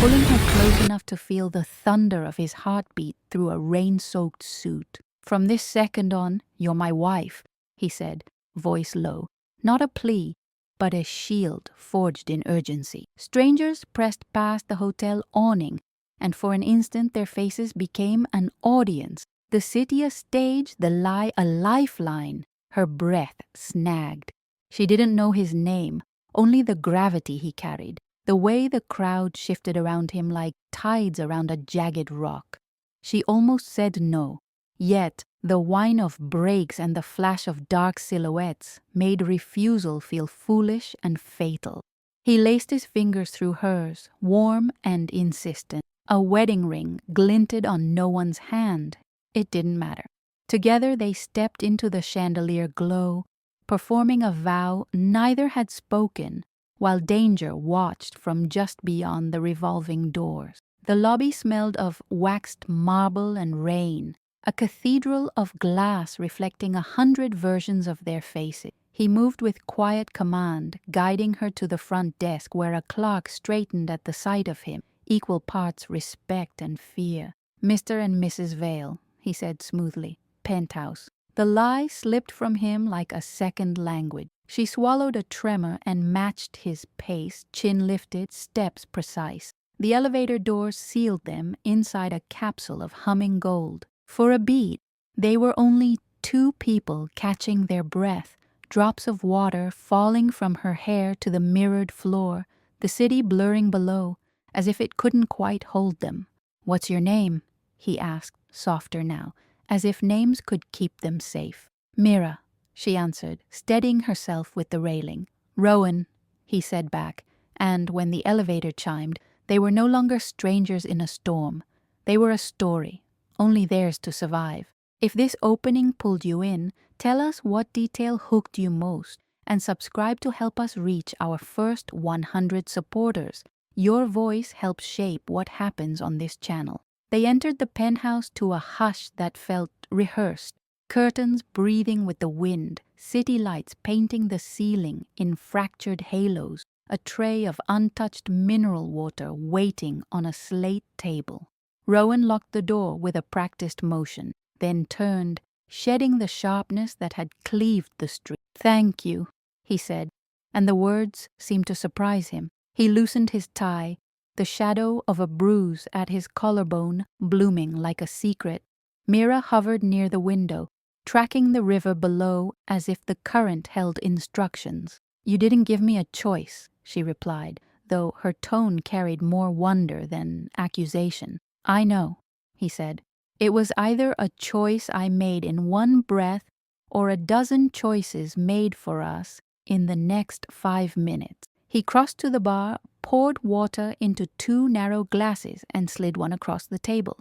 pulling her close enough to feel the thunder of his heartbeat through a rain-soaked suit. "From this second on, you're my wife," he said, voice low. Not a plea, but a shield forged in urgency. Strangers pressed past the hotel awning, and for an instant their faces became an audience. The city a stage, the lie a lifeline. Her breath snagged. She didn't know his name, only the gravity he carried, the way the crowd shifted around him like tides around a jagged rock. She almost said no, yet the whine of brakes and the flash of dark silhouettes made refusal feel foolish and fatal. He laced his fingers through hers, warm and insistent. A wedding ring glinted on no one's hand. It didn't matter. Together they stepped into the chandelier glow, performing a vow neither had spoken, while danger watched from just beyond the revolving doors. The lobby smelled of waxed marble and rain, a cathedral of glass reflecting 100 versions of their faces. He moved with quiet command, guiding her to the front desk where a clerk straightened at the sight of him, equal parts respect and fear. "Mr. and Mrs. Vale," he said smoothly. "Penthouse." The lie slipped from him like a second language. She swallowed a tremor and matched his pace, chin lifted, steps precise. The elevator doors sealed them inside a capsule of humming gold. For a beat, they were only two people catching their breath, drops of water falling from her hair to the mirrored floor, the city blurring below, as if it couldn't quite hold them. "What's your name?" he asked, softer now, as if names could keep them safe. "Mira," she answered, steadying herself with the railing. "Rowan," he said back, and when the elevator chimed, they were no longer strangers in a storm. They were a story, only theirs to survive. If this opening pulled you in, tell us what detail hooked you most, and subscribe to help us reach our first 100 supporters. Your voice helps shape what happens on this channel. They entered the penthouse to a hush that felt rehearsed, curtains breathing with the wind, city lights painting the ceiling in fractured halos, a tray of untouched mineral water waiting on a slate table. Rowan locked the door with a practiced motion, then turned, shedding the sharpness that had cleaved the street. "Thank you," he said, and the words seemed to surprise him. He loosened his tie, the shadow of a bruise at his collarbone blooming like a secret. Mira hovered near the window, tracking the river below as if the current held instructions. "You didn't give me a choice," she replied, though her tone carried more wonder than accusation. "I know," he said. "It was either a choice I made in one breath or a dozen choices made for us in the next 5 minutes." He crossed to the bar, poured water into 2 narrow glasses, and slid one across the table.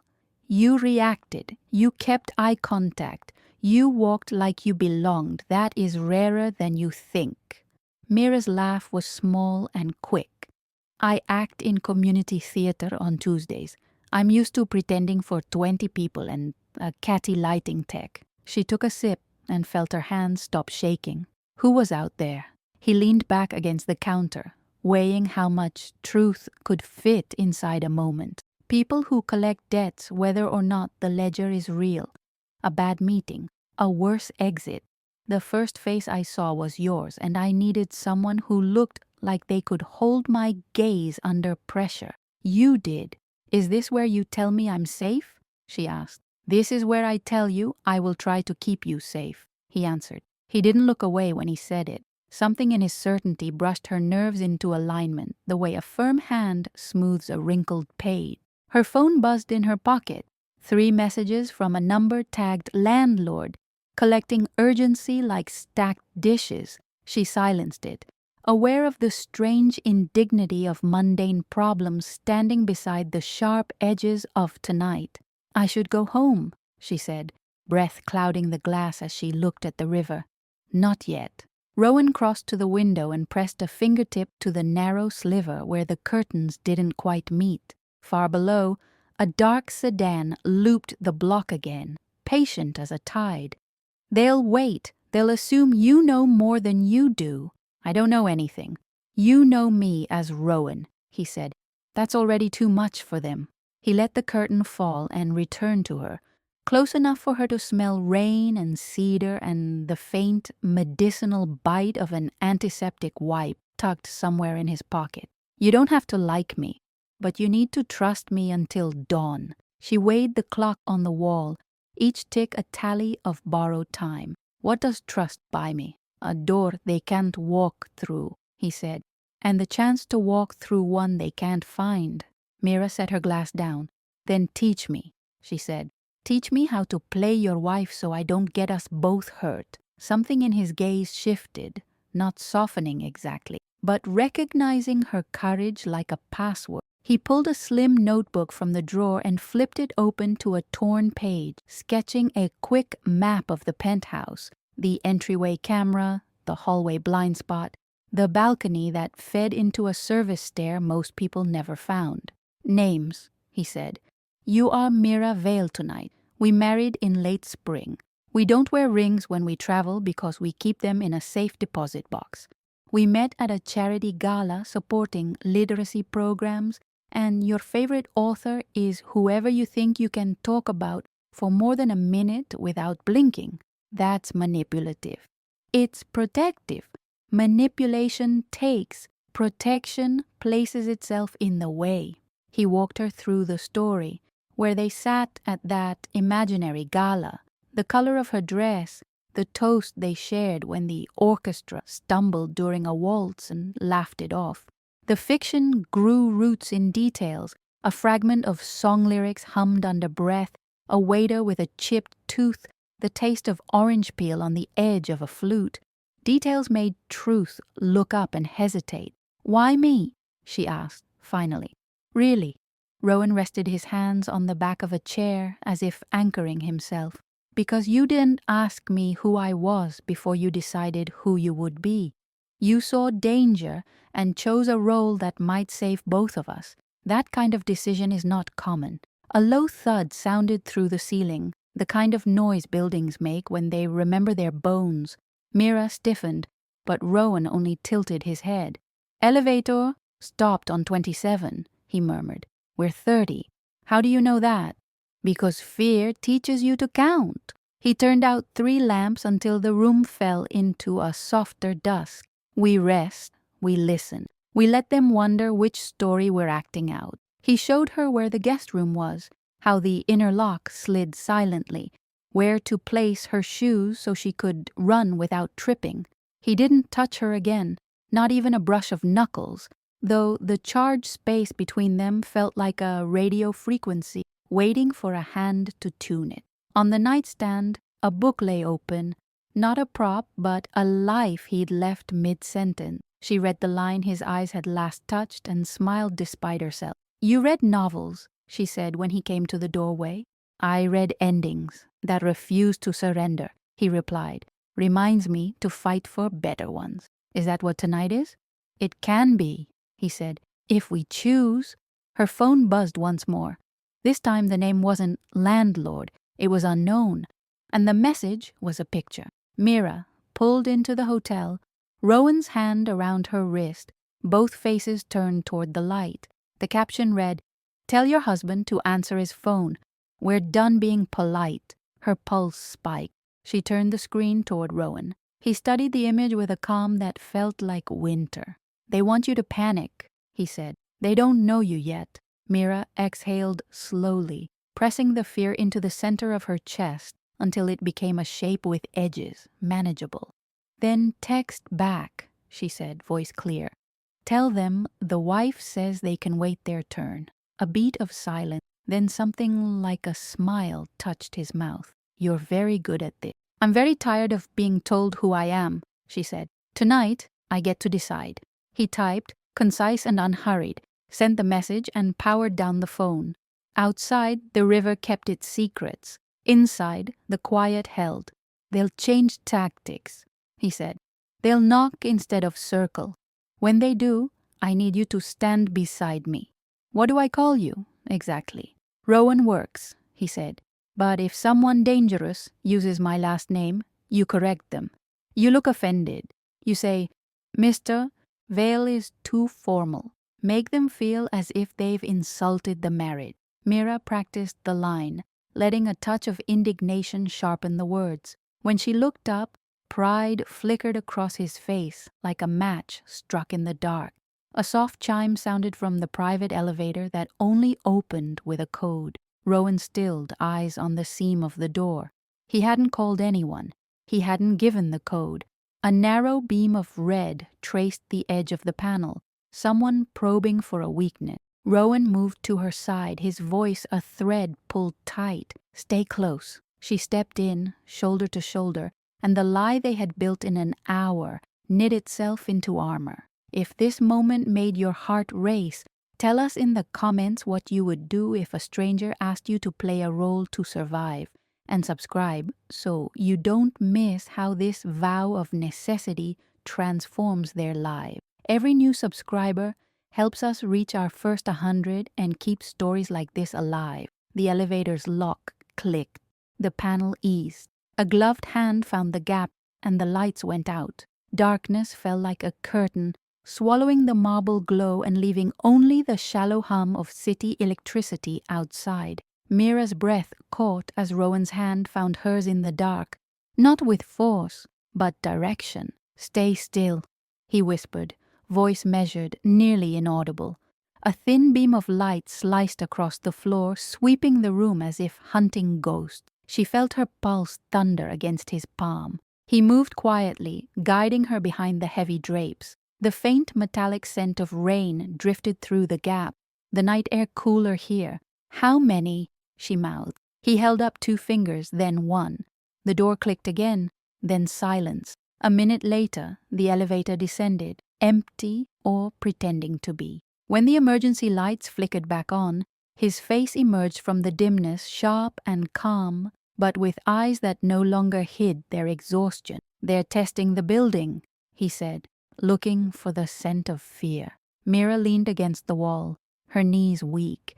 "You reacted. You kept eye contact. You walked like you belonged. That is rarer than you think." Mira's laugh was small and quick. "I act in community theater on Tuesdays. I'm used to pretending for 20 people and a catty lighting tech." She took a sip and felt her hands stop shaking. Who was out there? He leaned back against the counter, weighing how much truth could fit inside a moment. People who collect debts whether or not the ledger is real. A bad meeting. A worse exit. "The first face I saw was yours, and I needed someone who looked like they could hold my gaze under pressure. You did. Is this where you tell me I'm safe?" she asked. "This is where I tell you I will try to keep you safe," he answered. He didn't look away when he said it. Something in his certainty brushed her nerves into alignment, the way a firm hand smooths a wrinkled page. Her phone buzzed in her pocket. 3 messages from a number tagged landlord, collecting urgency like stacked dishes. She silenced it, aware of the strange indignity of mundane problems standing beside the sharp edges of tonight. "I should go home," she said, breath clouding the glass as she looked at the river. "Not yet." Rowan crossed to the window and pressed a fingertip to the narrow sliver where the curtains didn't quite meet. Far below, a dark sedan looped the block again, patient as a tide. "They'll wait. They'll assume you know more than you do." "I don't know anything." "You know me as Rowan," he said. That's already too much for them. He let the curtain fall and returned to her, close enough for her to smell rain and cedar and the faint medicinal bite of an antiseptic wipe tucked somewhere in his pocket. You don't have to like me, but you need to trust me until dawn. She weighed the clock on the wall, each tick a tally of borrowed time. What does trust buy me? A door they can't walk through, he said, and the chance to walk through one they can't find. Mira set her glass down. Then teach me, she said. Teach me how to play your wife so I don't get us both hurt. Something in his gaze shifted, not softening exactly, but recognizing her courage like a password. He pulled a slim notebook from the drawer and flipped it open to a torn page, sketching a quick map of the penthouse, the entryway camera, the hallway blind spot, the balcony that fed into a service stair most people never found. Names, he said. You are Mira Vale tonight. We married in late spring. We don't wear rings when we travel because we keep them in a safe deposit box. We met at a charity gala supporting literacy programs, and your favorite author is whoever you think you can talk about for more than a minute without blinking. That's manipulative. It's protective. Manipulation takes. Protection places itself in the way. He walked her through the story, where they sat at that imaginary gala, the color of her dress, the toast they shared when the orchestra stumbled during a waltz and laughed it off. The fiction grew roots in details, a fragment of song lyrics hummed under breath, a waiter with a chipped tooth, the taste of orange peel on the edge of a flute. Details made truth look up and hesitate. Why me? She asked, finally. Really? Rowan rested his hands on the back of a chair as if anchoring himself. Because you didn't ask me who I was before you decided who you would be. You saw danger and chose a role that might save both of us. That kind of decision is not common. A low thud sounded through the ceiling, the kind of noise buildings make when they remember their bones. Mira stiffened, but Rowan only tilted his head. Elevator stopped on 27, he murmured. We're 30. How do you know that? Because fear teaches you to count. He turned out 3 lamps until the room fell into a softer dusk. We rest, we listen. We let them wonder which story we're acting out. He showed her where the guest room was, how the inner lock slid silently, where to place her shoes so she could run without tripping. He didn't touch her again, not even a brush of knuckles, though the charged space between them felt like a radio frequency, waiting for a hand to tune it. On the nightstand, a book lay open, not a prop, but a life he'd left mid-sentence. She read the line his eyes had last touched and smiled despite herself. You read novels, she said when he came to the doorway. I read endings that refused to surrender, he replied. Reminds me to fight for better ones. Is that what tonight is? It can be, he said, if we choose. Her phone buzzed once more. This time the name wasn't landlord, it was unknown, and the message was a picture. Mira pulled into the hotel, Rowan's hand around her wrist, both faces turned toward the light. The caption read, Tell your husband to answer his phone. We're done being polite. Her pulse spiked. She turned the screen toward Rowan. He studied the image with a calm that felt like winter. They want you to panic, he said. They don't know you yet. Mira exhaled slowly, pressing the fear into the center of her chest until it became a shape with edges, manageable. Then text back, she said, voice clear. Tell them the wife says they can wait their turn. A beat of silence, then something like a smile touched his mouth. You're very good at this. I'm very tired of being told who I am, she said. Tonight, I get to decide. He typed, concise and unhurried, sent the message and powered down the phone. Outside, the river kept its secrets. Inside, the quiet held. They'll change tactics, he said. They'll knock instead of circle. When they do, I need you to stand beside me. What do I call you, exactly? Rowan works, he said. But if someone dangerous uses my last name, you correct them. You look offended. You say, Mr. Vale is too formal. Make them feel as if they've insulted the marriage. Mira practiced the line, letting a touch of indignation sharpen the words. When she looked up, pride flickered across his face like a match struck in the dark. A soft chime sounded from the private elevator that only opened with a code. Rowan stilled, eyes on the seam of the door. He hadn't called anyone. He hadn't given the code. A narrow beam of red traced the edge of the panel, someone probing for a weakness. Rowan moved to her side, his voice a thread pulled tight. "Stay close." She stepped in, shoulder to shoulder, and the lie they had built in an hour knit itself into armor. If this moment made your heart race, tell us in the comments what you would do if a stranger asked you to play a role to survive. And subscribe so you don't miss how this vow of necessity transforms their lives. Every new subscriber helps us reach our first 100 and keep stories like this alive. The elevator's lock clicked. The panel eased. A gloved hand found the gap and the lights went out. Darkness fell like a curtain, swallowing the marble glow and leaving only the shallow hum of city electricity outside. Mira's breath caught as Rowan's hand found hers in the dark, not with force, but direction. "Stay still," he whispered, voice measured, nearly inaudible. A thin beam of light sliced across the floor, sweeping the room as if hunting ghosts. She felt her pulse thunder against his palm. He moved quietly, guiding her behind the heavy drapes. The faint metallic scent of rain drifted through the gap, the night air cooler here. "How many?" she mouthed. He held up 2 fingers, then 1. The door clicked again, then silence. A minute later, the elevator descended, empty or pretending to be. When the emergency lights flickered back on, his face emerged from the dimness, sharp and calm, but with eyes that no longer hid their exhaustion. "They're testing the building," he said, looking for the scent of fear. Mira leaned against the wall, her knees weak.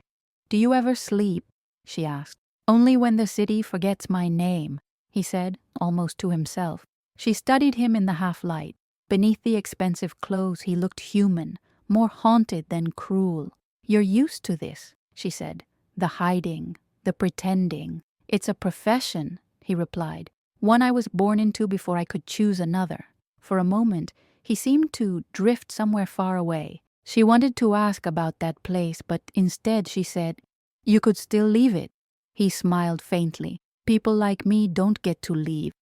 "Do you ever sleep?" she asked. "Only when the city forgets my name," he said, almost to himself. She studied him in the half-light. Beneath the expensive clothes he looked human, more haunted than cruel. "You're used to this," she said. "The hiding, the pretending. It's a profession," he replied. "One I was born into before I could choose another." For a moment, he seemed to drift somewhere far away. She wanted to ask about that place, but instead she said, "You could still leave it." He smiled faintly. "People like me don't get to leave.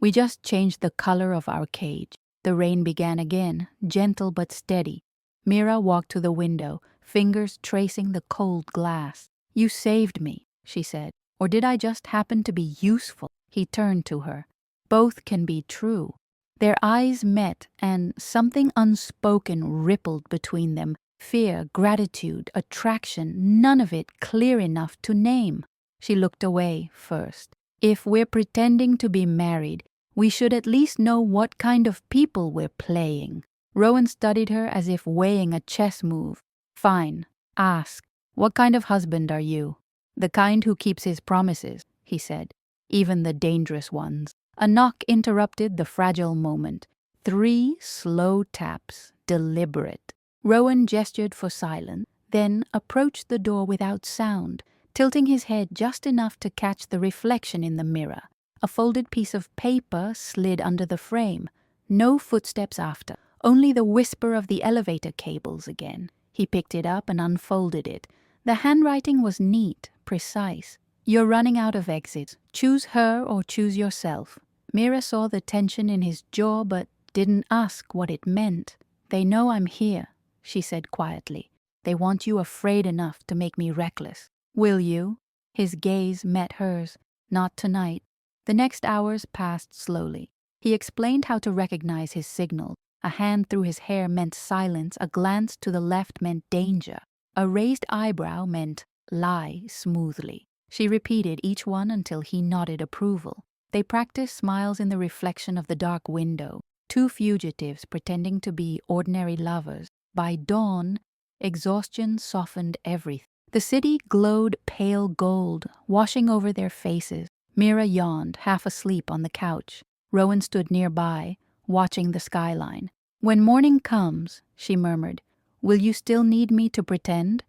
We just changed the color of our cage." The rain began again, gentle but steady. Mira walked to the window, fingers tracing the cold glass. "You saved me," she said. "Or did I just happen to be useful?" He turned to her. "Both can be true." Their eyes met, and something unspoken rippled between them. Fear, gratitude, attraction, none of it clear enough to name. She looked away first. "If we're pretending to be married, we should at least know what kind of people we're playing." Rowan studied her as if weighing a chess move. "Fine, ask. What kind of husband are you?" "The kind who keeps his promises," he said. "Even the dangerous ones." A knock interrupted the fragile moment. 3 slow taps, deliberate. Rowan gestured for silence, then approached the door without sound, tilting his head just enough to catch the reflection in the mirror. A folded piece of paper slid under the frame. No footsteps after, only the whisper of the elevator cables again. He picked it up and unfolded it. The handwriting was neat, precise. "You're running out of exits. Choose her or choose yourself." Mira saw the tension in his jaw but didn't ask what it meant. "They know I'm here," she said quietly. "They want you afraid enough to make me reckless. Will you?" His gaze met hers. "Not tonight." The next hours passed slowly. He explained how to recognize his signals. A hand through his hair meant silence, a glance to the left meant danger. A raised eyebrow meant lie smoothly. She repeated each one until he nodded approval. They practiced smiles in the reflection of the dark window, 2 fugitives pretending to be ordinary lovers. By dawn, exhaustion softened everything. The city glowed pale gold, washing over their faces. Mira yawned, half asleep on the couch. Rowan stood nearby, watching the skyline. "When morning comes," she murmured, Will you still need me to pretend?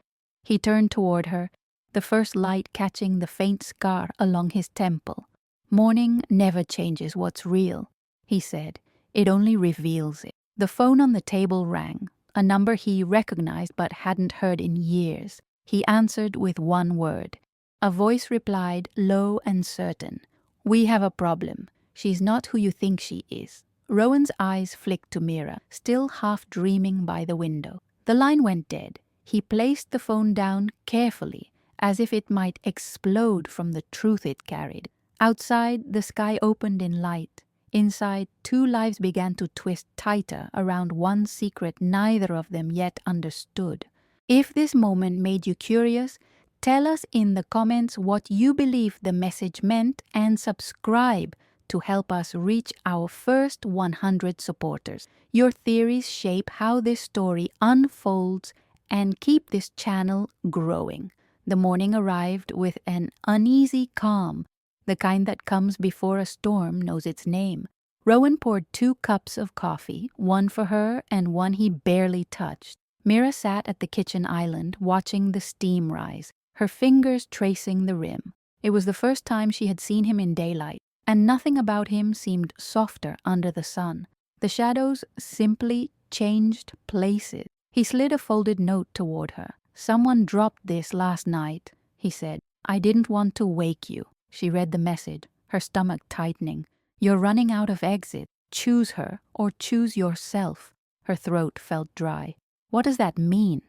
He turned toward her, the first light catching the faint scar along his temple. Morning never changes what's real, he said. It only reveals it. The phone on the table rang, a number he recognized but hadn't heard in years. He answered with one word. A voice replied, low and certain. We have a problem. She's not who you think she is. Rowan's eyes flicked to Mira, still half dreaming by the window. The line went dead. He placed the phone down carefully, as if it might explode from the truth it carried. Outside, the sky opened in light. Inside, two lives began to twist tighter around one secret neither of them yet understood. If this moment made you curious, tell us in the comments what you believe the message meant and subscribe to help us reach our first 100 supporters. Your theories shape how this story unfolds and keep this channel growing. The morning arrived with an uneasy calm, the kind that comes before a storm knows its name. Rowan poured 2 cups of coffee, one for her and one he barely touched. Mira sat at the kitchen island watching the steam rise, her fingers tracing the rim. It was the first time she had seen him in daylight, and nothing about him seemed softer under the sun. The shadows simply changed places. He slid a folded note toward her. Someone dropped this last night, he said. I didn't want to wake you. She read the message, her stomach tightening. You're running out of exit. Choose her or choose yourself. Her throat felt dry. What does that mean?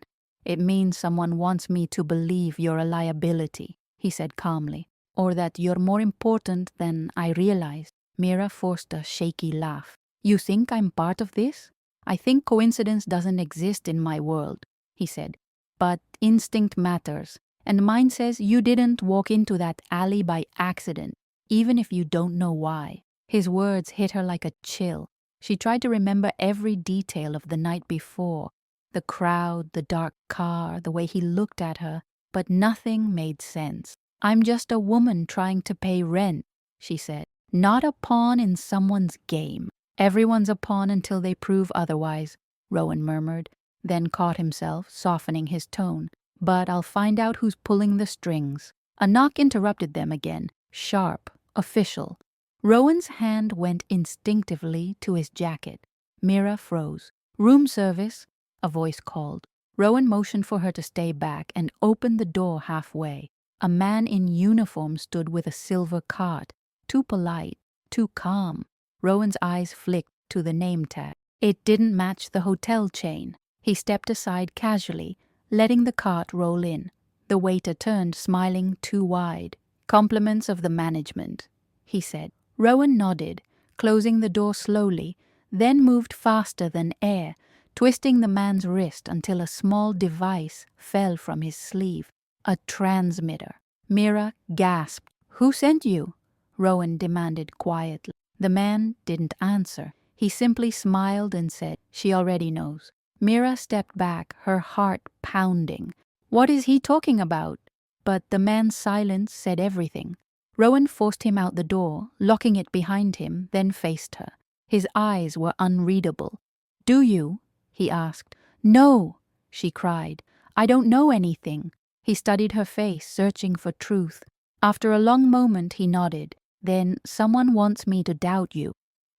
It means someone wants me to believe you're a liability, he said calmly, or that you're more important than I realized. Mira forced a shaky laugh. You think I'm part of this? I think coincidence doesn't exist in my world, he said. But instinct matters, and mine says you didn't walk into that alley by accident, even if you don't know why. His words hit her like a chill. She tried to remember every detail of the night before, the crowd, the dark car, the way he looked at her, but nothing made sense. I'm just a woman trying to pay rent, she said, not a pawn in someone's game. Everyone's a pawn until they prove otherwise, Rowan murmured, then caught himself, softening his tone. But I'll find out who's pulling the strings. A knock interrupted them again, sharp, official. Rowan's hand went instinctively to his jacket. Mira froze. Room service, a voice called. Rowan motioned for her to stay back and opened the door halfway. A man in uniform stood with a silver cart, too polite, too calm. Rowan's eyes flicked to the name tag. It didn't match the hotel chain. He stepped aside casually, letting the cart roll in. The waiter turned, smiling too wide. Compliments of the management, he said. Rowan nodded, closing the door slowly, then moved faster than air, twisting the man's wrist until a small device fell from his sleeve. A transmitter. Mira gasped. Who sent you? Rowan demanded quietly. The man didn't answer. He simply smiled and said, She already knows. Mira stepped back, her heart pounding. What is he talking about? But the man's silence said everything. Rowan forced him out the door, locking it behind him, then faced her. His eyes were unreadable. Do you? He asked. No, she cried. I don't know anything. He studied her face, searching for truth. After a long moment, he nodded. Then, someone wants me to doubt you.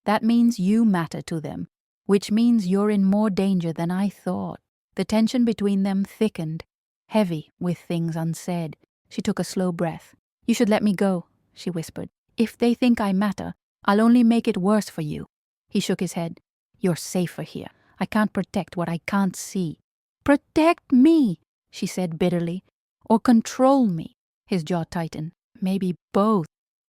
That means you matter to them, which means you're in more danger than I thought. The tension between them thickened, heavy with things unsaid. She took a slow breath. You should let me go, she whispered. If they think I matter, I'll only make it worse for you. He shook his head. You're safer here. I can't protect what I can't see. Protect me, she said bitterly. Or control me. His jaw tightened. Maybe both.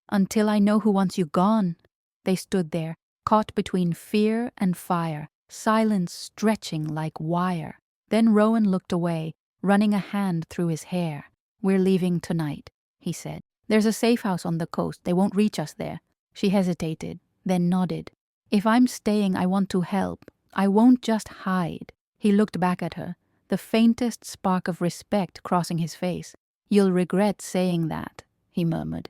Until I know who wants you gone. They stood there, caught between fear and fire, silence stretching like wire. Then Rowan looked away, running a hand through his hair. We're leaving tonight, he said. There's a safe house on the coast. They won't reach us there. She hesitated, then nodded. If I'm staying, I want to help. I won't just hide. He looked back at her, the faintest spark of respect crossing his face. You'll regret saying that, he murmured.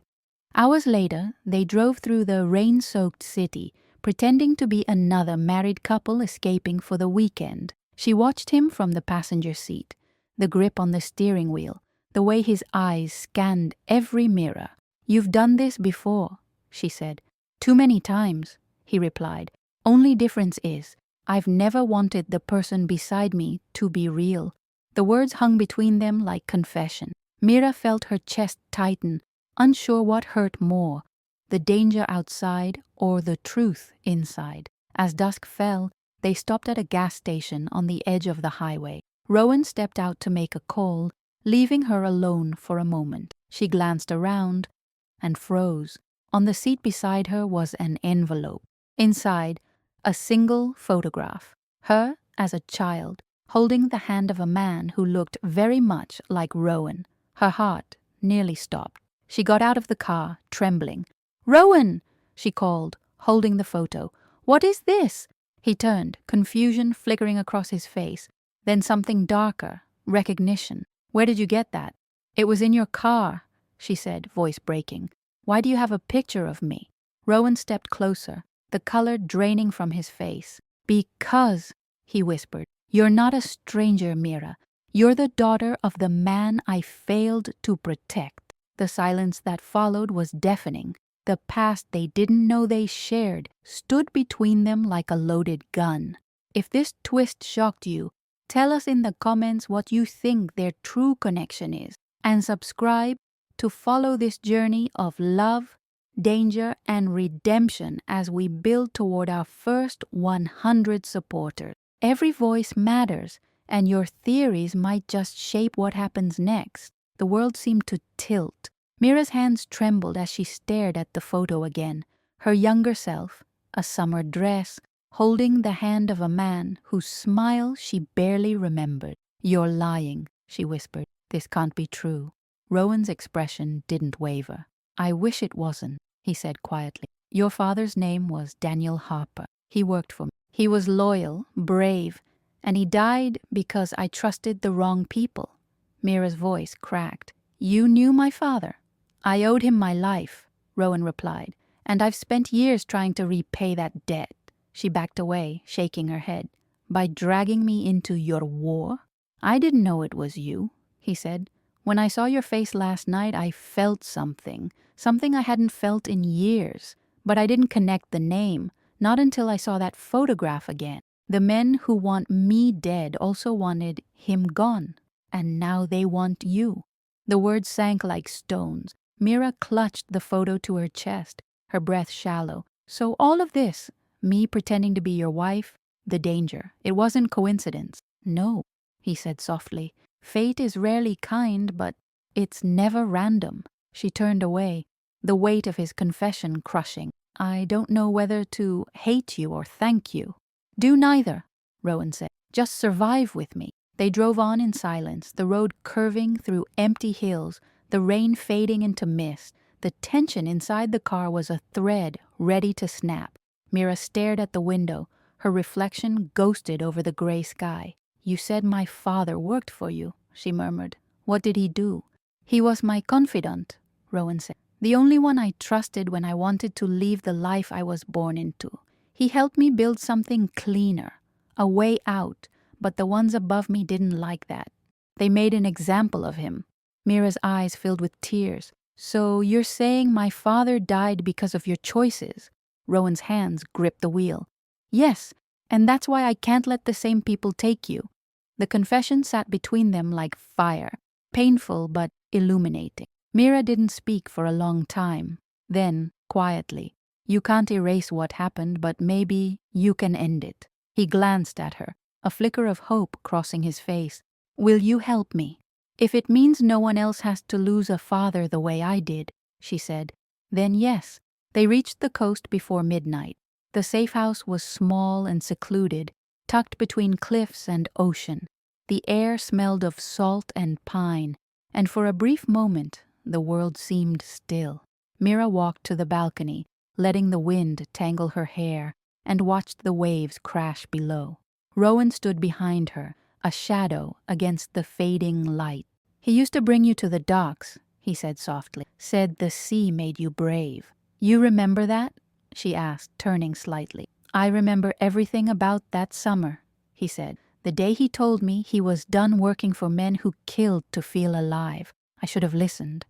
Hours later, they drove through the rain-soaked city, pretending to be another married couple escaping for the weekend. She watched him from the passenger seat, the grip on the steering wheel, the way his eyes scanned every mirror. "You've done this before," she said. "Too many times," he replied. "Only difference is, I've never wanted the person beside me to be real." The words hung between them like confession. Mira felt her chest tighten, unsure what hurt more, the danger outside or the truth inside. As dusk fell, they stopped at a gas station on the edge of the highway. Rowan stepped out to make a call, leaving her alone for a moment. She glanced around and froze. On the seat beside her was an envelope. Inside, a single photograph. Her as a child, holding the hand of a man who looked very much like Rowan. Her heart nearly stopped. She got out of the car, trembling. "Rowan!" she called, holding the photo. "What is this?" He turned, confusion flickering across his face. Then something darker, recognition. "Where did you get that?" "It was in your car," she said, voice breaking. "Why do you have a picture of me?" Rowan stepped closer, the color draining from his face. "Because," he whispered, "you're not a stranger, Mira. You're the daughter of the man I failed to protect." The silence that followed was deafening. The past they didn't know they shared stood between them like a loaded gun. If this twist shocked you, tell us in the comments what you think their true connection is. And subscribe to follow this journey of love, danger, and redemption as we build toward our first 100 supporters. Every voice matters, and your theories might just shape what happens next. The world seemed to tilt. Mira's hands trembled as she stared at the photo again. Her younger self, a summer dress, holding the hand of a man whose smile she barely remembered. "You're lying," she whispered. "This can't be true." Rowan's expression didn't waver. "I wish it wasn't," he said quietly. "Your father's name was Daniel Harper. He worked for me. He was loyal, brave, and he died because I trusted the wrong people." Mira's voice cracked. "You knew my father?" "I owed him my life," Rowan replied, "and I've spent years trying to repay that debt." She backed away, shaking her head. "By dragging me into your war?" "I didn't know it was you," he said. "When I saw your face last night, I felt something I hadn't felt in years. But I didn't connect the name, not until I saw that photograph again. The men who want me dead also wanted him gone, and now they want you." The words sank like stones. Mira clutched the photo to her chest, her breath shallow. "So all of this, me pretending to be your wife, the danger, it wasn't coincidence." "No," he said softly. "Fate is rarely kind, but it's never random." She turned away, the weight of his confession crushing. "I don't know whether to hate you or thank you." "Do neither," Rowan said. "Just survive with me." They drove on in silence, the road curving through empty hills, the rain fading into mist. The tension inside the car was a thread ready to snap. Mira stared at the window, her reflection ghosted over the gray sky. "You said my father worked for you," she murmured. "What did he do?" "He was my confidant," Rowan said. "The only one I trusted when I wanted to leave the life I was born into. He helped me build something cleaner, a way out, but the ones above me didn't like that. They made an example of him." Mira's eyes filled with tears. "So you're saying my father died because of your choices?" Rowan's hands gripped the wheel. "Yes, and that's why I can't let the same people take you." The confession sat between them like fire, painful but illuminating. Mira didn't speak for a long time. Then, quietly, "You can't erase what happened, but maybe you can end it." He glanced at her, a flicker of hope crossing his face. "Will you help me?" "If it means no one else has to lose a father the way I did," she said, "then yes." They reached the coast before midnight. The safe house was small and secluded, tucked between cliffs and ocean. The air smelled of salt and pine, and for a brief moment the world seemed still. Mira walked to the balcony, letting the wind tangle her hair, and watched the waves crash below. Rowan stood behind her, a shadow against the fading light. "He used to bring you to the docks," he said softly. "Said the sea made you brave." "You remember that?" she asked, turning slightly. "I remember everything about that summer," he said. The day he told me he was done working for men who killed to feel alive. I should have listened.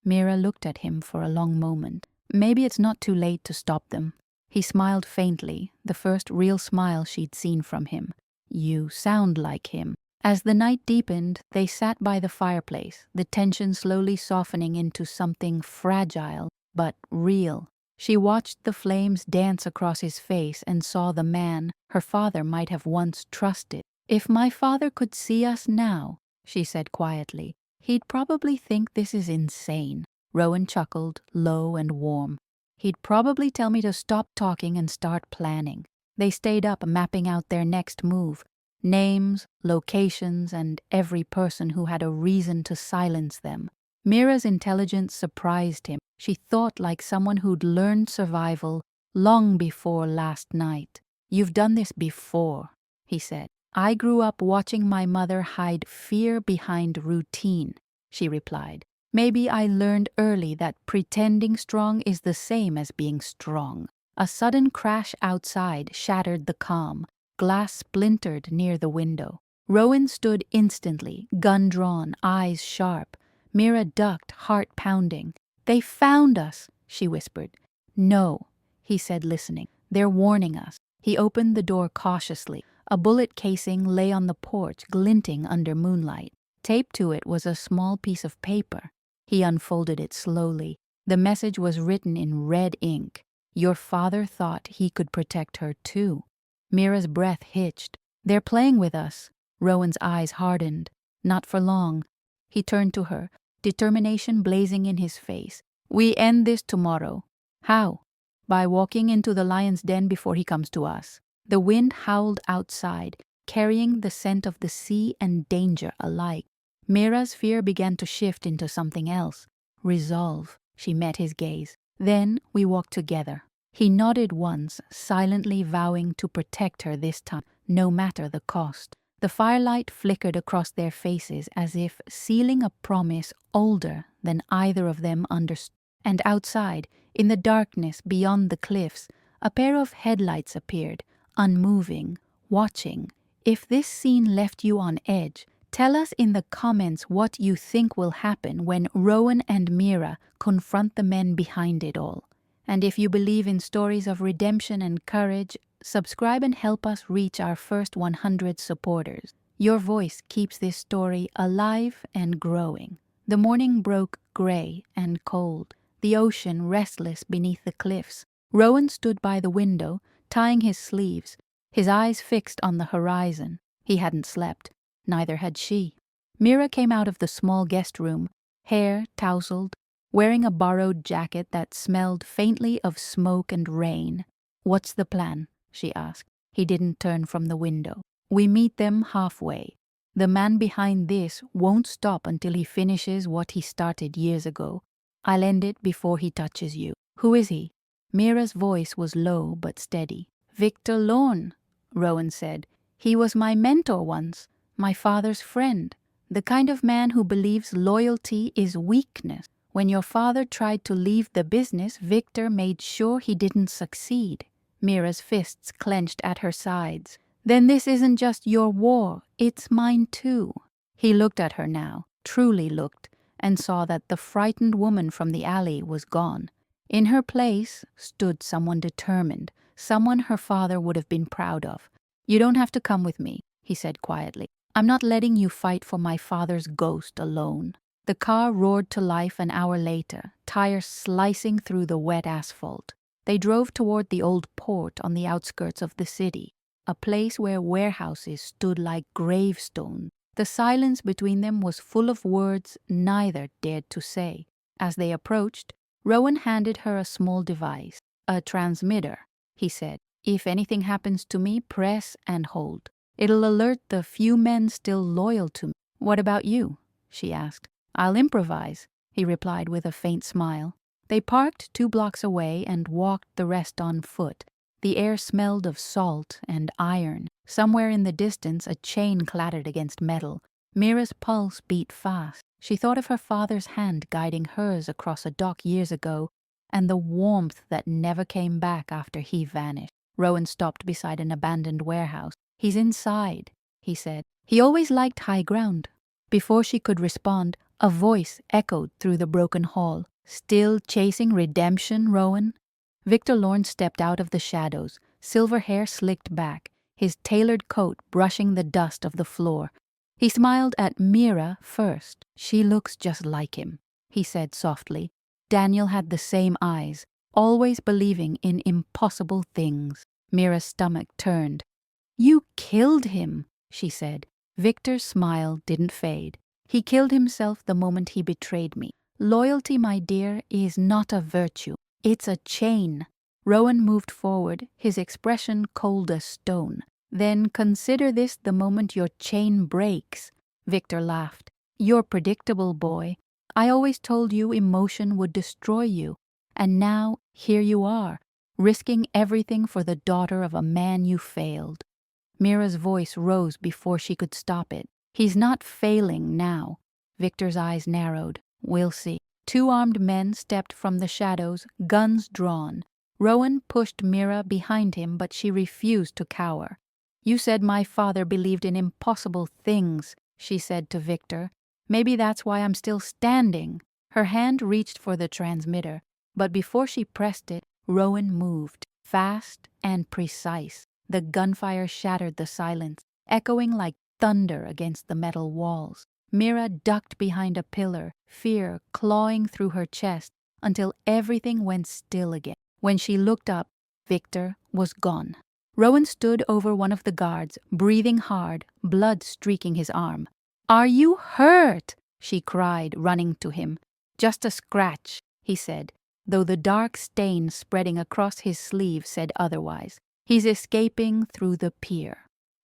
Mira looked at him for a long moment. Maybe it's not too late to stop them. He smiled faintly, the first real smile she'd seen from him. You sound like him. As the night deepened, they sat by the fireplace, the tension slowly softening into something fragile but real. She watched the flames dance across his face and saw the man her father might have once trusted. If my father could see us now, she said quietly, he'd probably think this is insane. Rowan chuckled, low and warm. He'd probably tell me to stop talking and start planning. They stayed up mapping out their next move. Names, locations, and every person who had a reason to silence them. Mira's intelligence surprised him. She thought like someone who'd learned survival long before last night. You've done this before, he said. I grew up watching my mother hide fear behind routine, she replied. Maybe I learned early that pretending strong is the same as being strong. A sudden crash outside shattered the calm. Glass splintered near the window. Rowan stood instantly, gun drawn, eyes sharp. Mira ducked, heart pounding. They found us, she whispered. No, he said, listening. They're warning us. He opened the door cautiously. A bullet casing lay on the porch, glinting under moonlight. Taped to it was a small piece of paper. He unfolded it slowly. The message was written in red ink. Your father thought he could protect her too. Mira's breath hitched. They're playing with us. Rowan's eyes hardened. Not for long. He turned to her, determination blazing in his face. We end this tomorrow. How? By walking into the lion's den before he comes to us. The wind howled outside, carrying the scent of the sea and danger alike. Mira's fear began to shift into something else. Resolve. She met his gaze. Then we walked together. He nodded once, silently vowing to protect her this time, no matter the cost. The firelight flickered across their faces as if sealing a promise older than either of them understood. And outside, in the darkness beyond the cliffs, a pair of headlights appeared, unmoving, watching. If this scene left you on edge, tell us in the comments what you think will happen when Rowan and Mira confront the men behind it all. And if you believe in stories of redemption and courage, subscribe and help us reach our first 100 supporters. Your voice keeps this story alive and growing. The morning broke gray and cold, the ocean restless beneath the cliffs. Rowan stood by the window, tying his sleeves, his eyes fixed on the horizon. He hadn't slept. Neither had she. Mira came out of the small guest room, hair tousled, wearing a borrowed jacket that smelled faintly of smoke and rain. What's the plan? She asked. He didn't turn from the window. We meet them halfway. The man behind this won't stop until he finishes what he started years ago. I'll end it before he touches you. Who is he? Mira's voice was low but steady. Victor Lorne, Rowan said. He was my mentor once, my father's friend, the kind of man who believes loyalty is weakness. When your father tried to leave the business, Victor made sure he didn't succeed. Mira's fists clenched at her sides. Then this isn't just your war, it's mine too. He looked at her now, truly looked, and saw that the frightened woman from the alley was gone. In her place stood someone determined, someone her father would have been proud of. You don't have to come with me, he said quietly. I'm not letting you fight for my father's ghost alone. The car roared to life an hour later, tires slicing through the wet asphalt. They drove toward the old port on the outskirts of the city, a place where warehouses stood like gravestones. The silence between them was full of words neither dared to say. As they approached, Rowan handed her a small device, a transmitter. He said, if anything happens to me, press and hold. It'll alert the few men still loyal to me. What about you? She asked. I'll improvise, he replied with a faint smile. They parked 2 blocks away and walked the rest on foot. The air smelled of salt and iron. Somewhere in the distance a chain clattered against metal. Mira's pulse beat fast. She thought of her father's hand guiding hers across a dock years ago, and the warmth that never came back after he vanished. Rowan stopped beside an abandoned warehouse. He's inside, he said. He always liked high ground. Before she could respond, a voice echoed through the broken hall. Still chasing redemption, Rowan? Victor Lorne stepped out of the shadows, silver hair slicked back, his tailored coat brushing the dust of the floor. He smiled at Mira first. She looks just like him, he said softly. Daniel had the same eyes, always believing in impossible things. Mira's stomach turned. You killed him, she said. Victor's smile didn't fade. He killed himself the moment he betrayed me. Loyalty, my dear, is not a virtue. It's a chain. Rowan moved forward, his expression cold as stone. Then consider this the moment your chain breaks. Victor laughed. You're predictable, boy. I always told you emotion would destroy you. And now, here you are, risking everything for the daughter of a man you failed. Mira's voice rose before she could stop it. He's not failing now. Victor's eyes narrowed. We'll see. Two armed men stepped from the shadows, guns drawn. Rowan pushed Mira behind him, but she refused to cower. You said my father believed in impossible things, she said to Victor. Maybe that's why I'm still standing. Her hand reached for the transmitter, but before she pressed it, Rowan moved, fast and precise. The gunfire shattered the silence, echoing like thunder against the metal walls. Mira ducked behind a pillar, fear clawing through her chest until everything went still again. When she looked up, Victor was gone. Rowan stood over one of the guards, breathing hard, blood streaking his arm. Are you hurt? She cried, running to him. Just a scratch, he said, though the dark stain spreading across his sleeve said otherwise. He's escaping through the pier.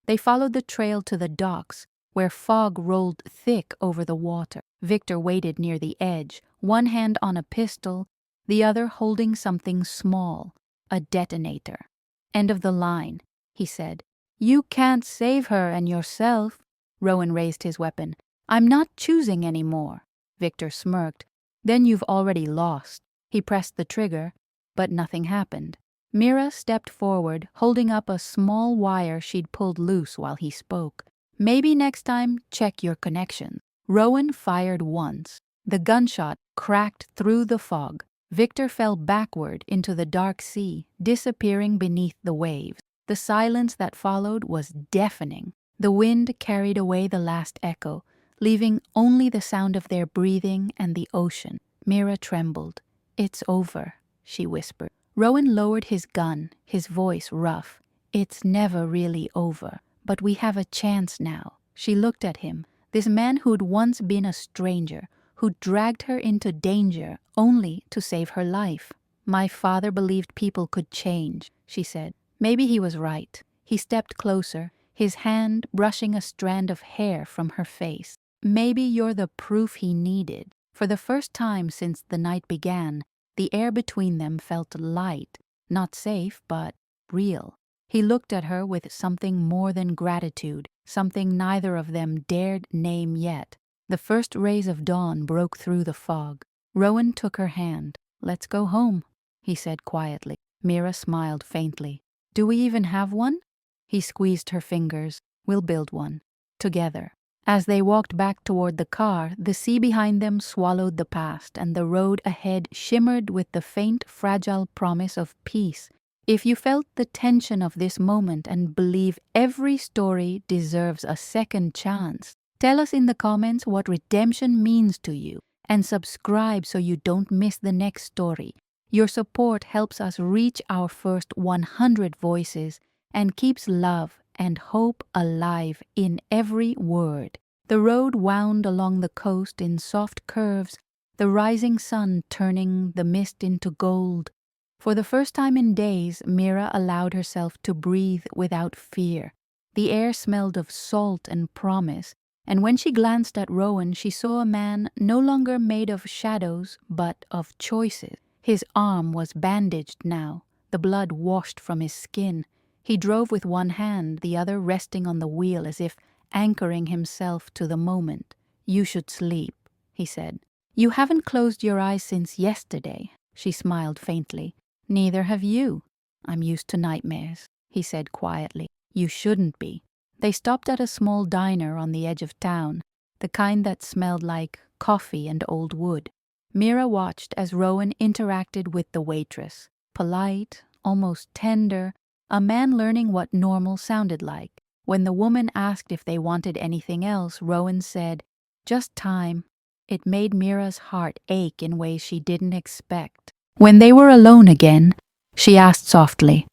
They followed the trail to the docks, where fog rolled thick over the water. Victor waited near the edge, one hand on a pistol, the other holding something small, a detonator. End of the line, he said. You can't save her and yourself. Rowan raised his weapon. I'm not choosing anymore. Victor smirked. Then you've already lost. He pressed the trigger, but nothing happened. Mira stepped forward, holding up a small wire she'd pulled loose while he spoke. Maybe next time, check your connection. Rowan fired once. The gunshot cracked through the fog. Victor fell backward into the dark sea, disappearing beneath the waves. The silence that followed was deafening. The wind carried away the last echo, leaving only the sound of their breathing and the ocean. Mira trembled. It's over, she whispered. Rowan lowered his gun, his voice rough. It's never really over, but we have a chance now. She looked at him, this man who'd once been a stranger, who dragged her into danger only to save her life. My father believed people could change, she said. Maybe he was right. He stepped closer, his hand brushing a strand of hair from her face. Maybe you're the proof he needed. For the first time since the night began, the air between them felt light, not safe, but real. He looked at her with something more than gratitude, something neither of them dared name yet. The first rays of dawn broke through the fog. Rowan took her hand. Let's go home, he said quietly. Mira smiled faintly. Do we even have one? He squeezed her fingers. We'll build one. Together. As they walked back toward the car, the sea behind them swallowed the past, and the road ahead shimmered with the faint, fragile promise of peace. If you felt the tension of this moment and believe every story deserves a second chance, tell us in the comments what redemption means to you, and subscribe so you don't miss the next story. Your support helps us reach our first 100 voices and keeps love and hope alive in every word. The road wound along the coast in soft curves, the rising sun turning the mist into gold. For the first time in days, Mira allowed herself to breathe without fear. The air smelled of salt and promise, and when she glanced at Rowan, she saw a man no longer made of shadows, but of choices. His arm was bandaged now, the blood washed from his skin. He drove with one hand, the other resting on the wheel as if anchoring himself to the moment. You should sleep, he said. You haven't closed your eyes since yesterday, she smiled faintly. Neither have you. I'm used to nightmares, he said quietly. You shouldn't be. They stopped at a small diner on the edge of town, the kind that smelled like coffee and old wood. Mira watched as Rowan interacted with the waitress, polite, almost tender, a man learning what normal sounded like. When the woman asked if they wanted anything else, Rowan said, "Just time." It made Mira's heart ache in ways she didn't expect. When they were alone again, she asked softly,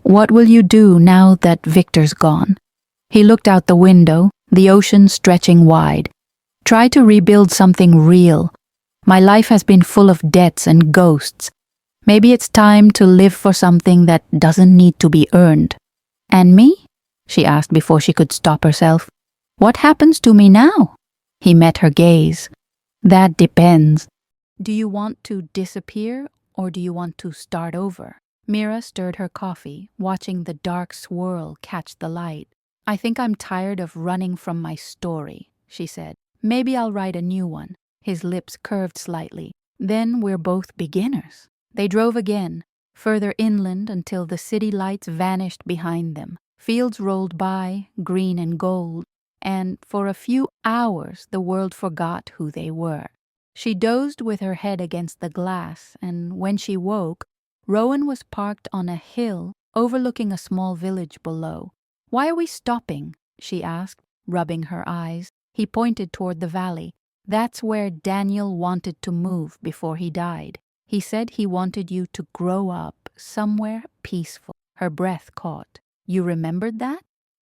"What will you do now that Victor's gone?" He looked out the window, the ocean stretching wide. "Try to rebuild something real. My life has been full of debts and ghosts. Maybe it's time to live for something that doesn't need to be earned." "And me?" she asked before she could stop herself. "What happens to me now?" He met her gaze. "That depends. Do you want to disappear or do you want to start over?" Mira stirred her coffee, watching the dark swirl catch the light. "I think I'm tired of running from my story," she said. "Maybe I'll write a new one." His lips curved slightly. "Then we're both beginners." They drove again, further inland until the city lights vanished behind them. Fields rolled by, green and gold, and for a few hours the world forgot who they were. She dozed with her head against the glass, and when she woke, Rowan was parked on a hill overlooking a small village below. "Why are we stopping?" she asked, rubbing her eyes. He pointed toward the valley. "That's where Daniel wanted to move before he died. He said he wanted you to grow up somewhere peaceful." Her breath caught. "You remembered that?"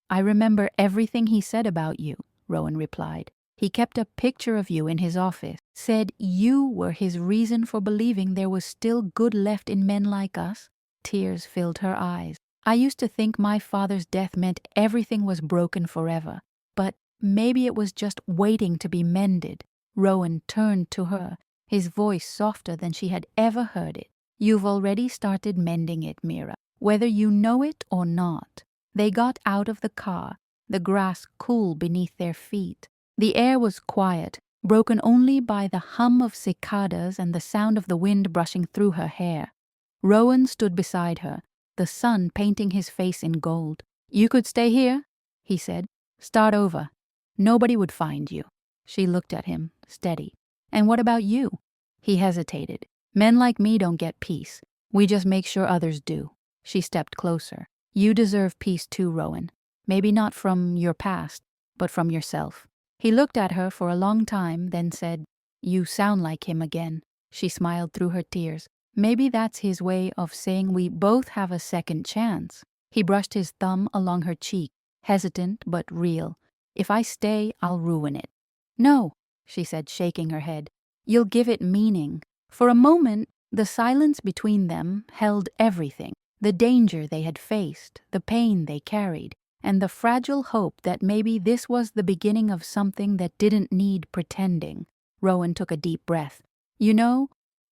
"I remember everything he said about you," Rowan replied. "He kept a picture of you in his office, said you were his reason for believing there was still good left in men like us." Tears filled her eyes. "I used to think my father's death meant everything was broken forever, but maybe it was just waiting to be mended." Rowan turned to her, his voice softer than she had ever heard it. "You've already started mending it, Mira, whether you know it or not." They got out of the car, the grass cool beneath their feet. The air was quiet, broken only by the hum of cicadas and the sound of the wind brushing through her hair. Rowan stood beside her, the sun painting his face in gold. "You could stay here," he said. "Start over. Nobody would find you." She looked at him, steady. "And what about you?" He hesitated. "Men like me don't get peace. We just make sure others do." She stepped closer. "You deserve peace too, Rowan. Maybe not from your past, but from yourself." He looked at her for a long time, then said, "You sound like him again." She smiled through her tears. "Maybe that's his way of saying we both have a second chance." He brushed his thumb along her cheek, hesitant but real. "If I stay, I'll ruin it." "No," she said, shaking her head. "You'll give it meaning." For a moment, the silence between them held everything. The danger they had faced, the pain they carried, and the fragile hope that maybe this was the beginning of something that didn't need pretending. Rowan took a deep breath. "You know,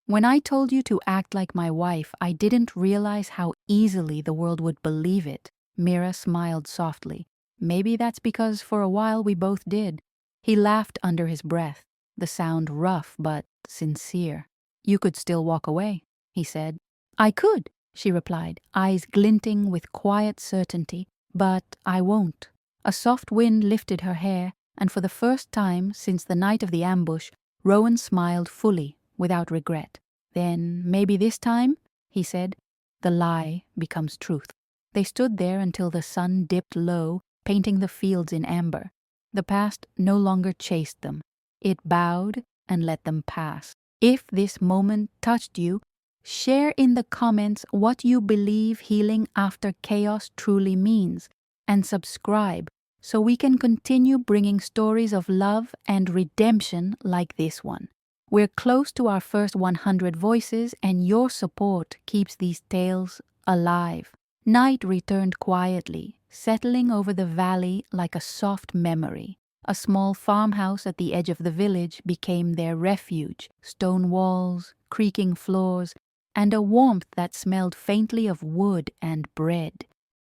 when I told you to act like my wife, I didn't realize how easily the world would believe it." Mira smiled softly. "Maybe that's because for a while we both did." He laughed under his breath, the sound rough but sincere. "You could still walk away," he said. "I could," she replied, eyes glinting with quiet certainty. "But I won't." A soft wind lifted her hair, and for the first time since the night of the ambush, Rowan smiled fully, without regret. "Then maybe this time," he said, "the lie becomes truth." They stood there until the sun dipped low, painting the fields in amber. The past no longer chased them. It bowed and let them pass. If this moment touched you, share in the comments what you believe healing after chaos truly means, and subscribe so we can continue bringing stories of love and redemption like this one. We're close to our first 100 voices, and your support keeps these tales alive. Night returned quietly, settling over the valley like a soft memory. A small farmhouse at the edge of the village became their refuge, stone walls, creaking floors, and a warmth that smelled faintly of wood and bread.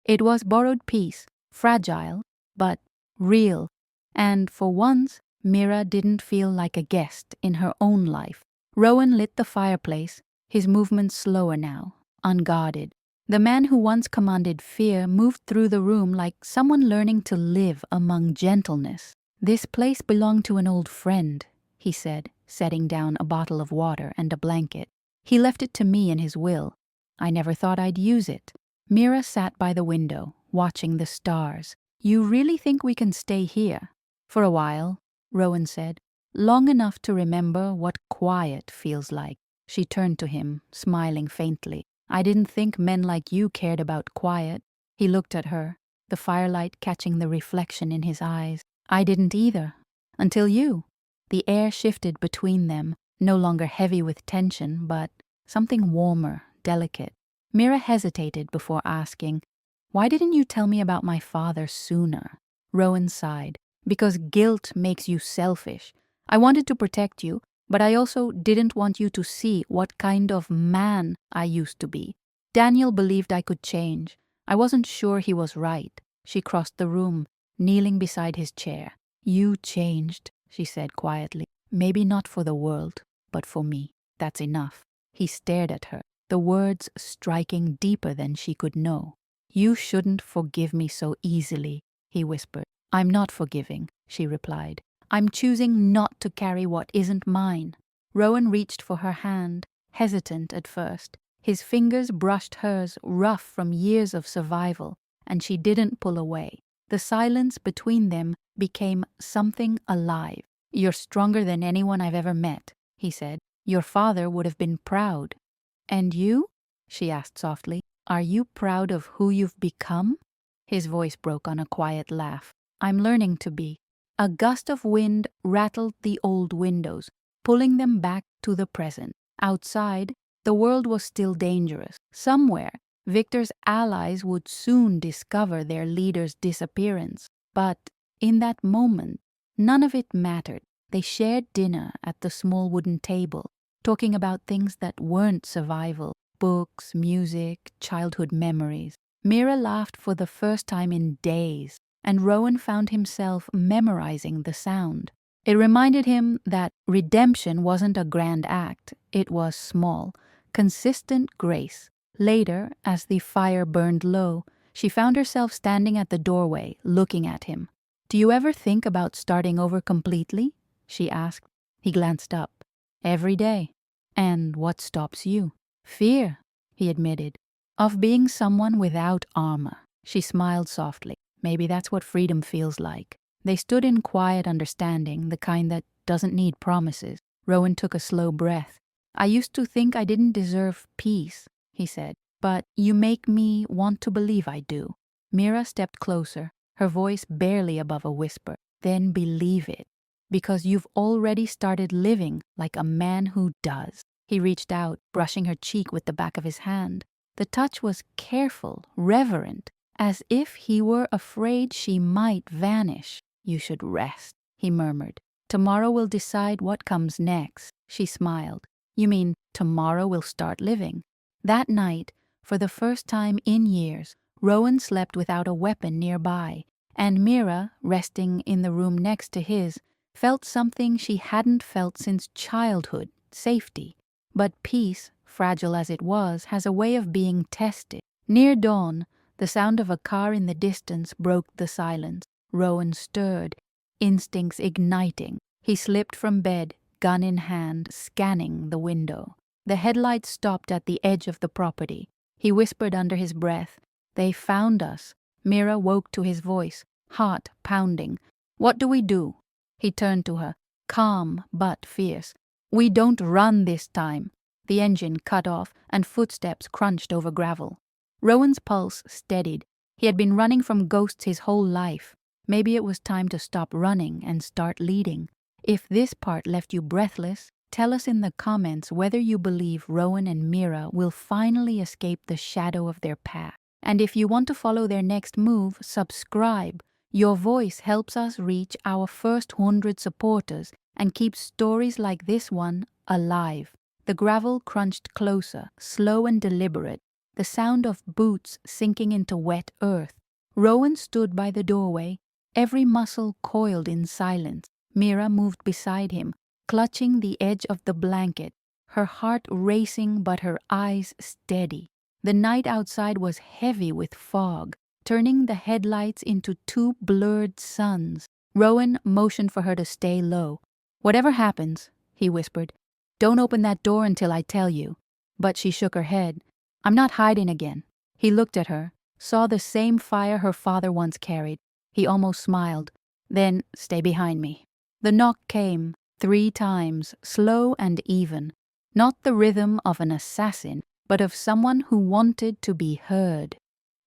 It was borrowed peace, fragile, but real, and for once, Mira didn't feel like a guest in her own life. Rowan lit the fireplace, his movements slower now, unguarded. The man who once commanded fear moved through the room like someone learning to live among gentleness. "This place belonged to an old friend," he said, setting down a bottle of water and a blanket. "He left it to me in his will. I never thought I'd use it." Mira sat by the window, watching the stars. "You really think we can stay here?" "For a while," Rowan said. "Long enough to remember what quiet feels like." She turned to him, smiling faintly. "I didn't think men like you cared about quiet." He looked at her, the firelight catching the reflection in his eyes. "I didn't either. Until you." The air shifted between them, no longer heavy with tension, but something warmer, delicate. Mira hesitated before asking, "Why didn't you tell me about my father sooner?" Rowan sighed. "Because guilt makes you selfish. I wanted to protect you, but I also didn't want you to see what kind of man I used to be. Daniel believed I could change. I wasn't sure he was right." She crossed the room, kneeling beside his chair. "You changed," she said quietly. "Maybe not for the world, but for me. That's enough." He stared at her, the words striking deeper than she could know. "You shouldn't forgive me so easily," he whispered. "I'm not forgiving," she replied. "I'm choosing not to carry what isn't mine." Rowan reached for her hand, hesitant at first. His fingers brushed hers, rough from years of survival, and she didn't pull away. The silence between them became something alive. "You're stronger than anyone I've ever met," he said. "Your father would have been proud." "And you?" she asked softly. "Are you proud of who you've become?" His voice broke on a quiet laugh. "I'm learning to be." A gust of wind rattled the old windows, pulling them back to the present. Outside, the world was still dangerous. Somewhere, Victor's allies would soon discover their leader's disappearance. But in that moment, none of it mattered. They shared dinner at the small wooden table, talking about things that weren't survival: books, music, childhood memories. Mira laughed for the first time in days, and Rowan found himself memorizing the sound. It reminded him that redemption wasn't a grand act, it was small, consistent grace. Later, as the fire burned low, she found herself standing at the doorway, looking at him. "Do you ever think about starting over completely?" she asked. He glanced up. "Every day." "And what stops you?" "Fear," he admitted, "of being someone without armor." She smiled softly. "Maybe that's what freedom feels like." They stood in quiet understanding, the kind that doesn't need promises. Rowan took a slow breath. "I used to think I didn't deserve peace," he said, "but you make me want to believe I do." Mira stepped closer, her voice barely above a whisper. "Then believe it, because you've already started living like a man who does." He reached out, brushing her cheek with the back of his hand. The touch was careful, reverent, as if he were afraid she might vanish. "You should rest," he murmured. "Tomorrow will decide what comes next." She smiled. "You mean tomorrow we'll start living?" That night, for the first time in years, Rowan slept without a weapon nearby, and Mira, resting in the room next to his, felt something she hadn't felt since childhood: safety. But peace, fragile as it was, has a way of being tested. Near dawn, the sound of a car in the distance broke the silence. Rowan stirred, instincts igniting. He slipped from bed, gun in hand, scanning the window. The headlights stopped at the edge of the property. He whispered under his breath, "They found us." Mira woke to his voice, heart pounding. "What do we do?" He turned to her, calm but fierce. "We don't run this time." The engine cut off, and footsteps crunched over gravel. Rowan's pulse steadied. He had been running from ghosts his whole life. Maybe it was time to stop running and start leading. If this part left you breathless, tell us in the comments whether you believe Rowan and Mira will finally escape the shadow of their past. And if you want to follow their next move, subscribe. Your voice helps us reach our first 100 supporters and keep stories like this one alive. The gravel crunched closer, slow and deliberate, the sound of boots sinking into wet earth. Rowan stood by the doorway, every muscle coiled in silence. Mira moved beside him, clutching the edge of the blanket, her heart racing but her eyes steady. The night outside was heavy with fog, turning the headlights into two blurred suns. Rowan motioned for her to stay low. "Whatever happens," he whispered, "don't open that door until I tell you." But she shook her head. "I'm not hiding again." He looked at her, saw the same fire her father once carried. He almost smiled. "Then stay behind me." The knock came 3 times, slow and even. Not the rhythm of an assassin, but of someone who wanted to be heard.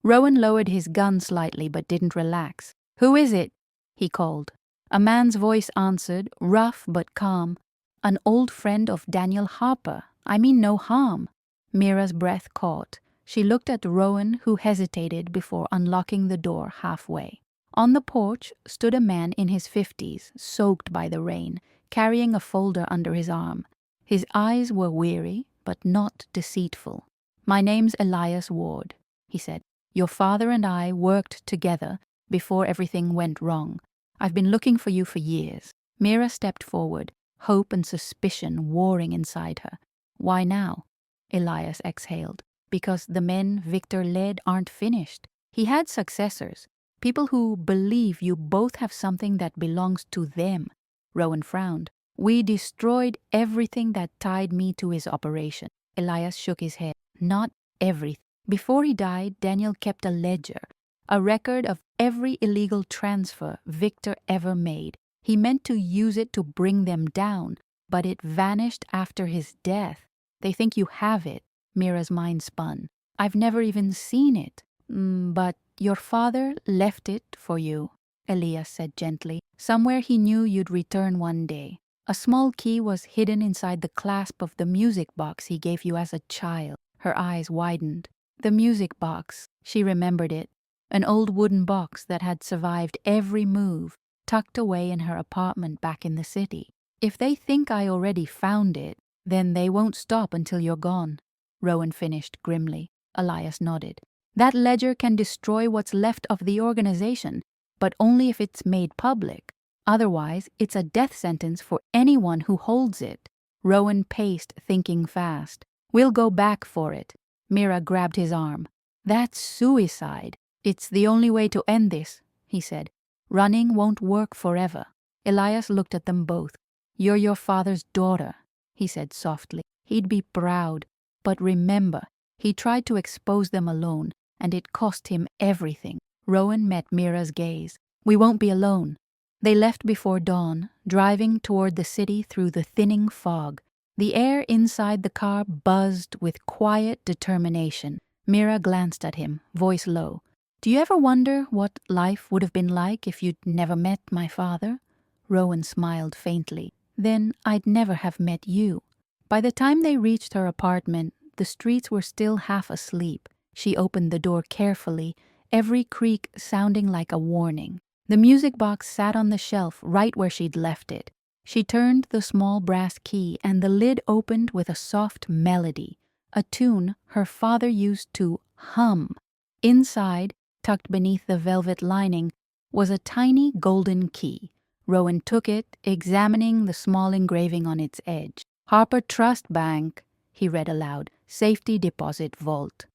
Rowan lowered his gun slightly but didn't relax. "Who is it?" he called. A man's voice answered, rough but calm. "An old friend of Daniel Harper. I mean no harm." Mira's breath caught. She looked at Rowan, who hesitated before unlocking the door halfway. On the porch stood a man in his 50s, soaked by the rain, carrying a folder under his arm. His eyes were weary, but not deceitful. "My name's Elias Ward," he said. "Your father and I worked together before everything went wrong. I've been looking for you for years." Mira stepped forward, hope and suspicion warring inside her. "Why now?" Elias exhaled. "Because the men Victor led aren't finished. He had successors, people who believe you both have something that belongs to them." Rowan frowned. "We destroyed everything that tied me to his operation." Elias shook his head. "Not everything. Before he died, Daniel kept a ledger, a record of every illegal transfer Victor ever made. He meant to use it to bring them down, but it vanished after his death. They think you have it." Mira's mind spun. "I've never even seen it." But your father left it for you," Elias said gently. "Somewhere he knew you'd return one day. A small key was hidden inside the clasp of the music box he gave you as a child." Her eyes widened. The music box. She remembered it. An old wooden box that had survived every move, tucked away in her apartment back in the city. "If they think I already found it, then they won't stop until you're gone," Rowan finished grimly. Elias nodded. "That ledger can destroy what's left of the organization, but only if it's made public. Otherwise, it's a death sentence for anyone who holds it." Rowan paced, thinking fast. "We'll go back for it." Mira grabbed his arm. "That's suicide." "It's the only way to end this," he said. "Running won't work forever." Elias looked at them both. "You're your father's daughter," he said softly. "He'd be proud. But remember, he tried to expose them alone, and it cost him everything." Rowan met Mira's gaze. "We won't be alone." They left before dawn, driving toward the city through the thinning fog. The air inside the car buzzed with quiet determination. Mira glanced at him, voice low. "Do you ever wonder what life would have been like if you'd never met my father?" Rowan smiled faintly. "Then I'd never have met you." By the time they reached her apartment, the streets were still half asleep. She opened the door carefully, every creak sounding like a warning. The music box sat on the shelf right where she'd left it. She turned the small brass key and the lid opened with a soft melody, a tune her father used to hum. Inside, tucked beneath the velvet lining, was a tiny golden key. Rowan took it, examining the small engraving on its edge. "Harper Trust Bank," he read aloud, "Safety Deposit Vault."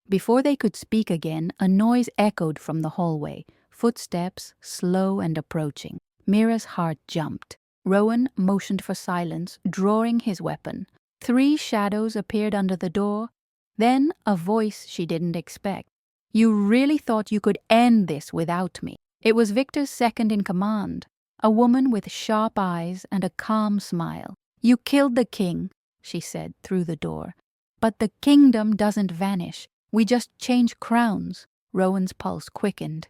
Before they could speak again, a noise echoed from the hallway, footsteps, slow and approaching. Mira's heart jumped. Rowan motioned for silence, drawing his weapon. 3 shadows appeared under the door, then a voice she didn't expect. "You really thought you could end this without me?" It was Victor's second in command, a woman with sharp eyes and a calm smile. "You killed the king," she said through the door. "But the kingdom doesn't vanish. We just change crowns." Rowan's pulse quickened.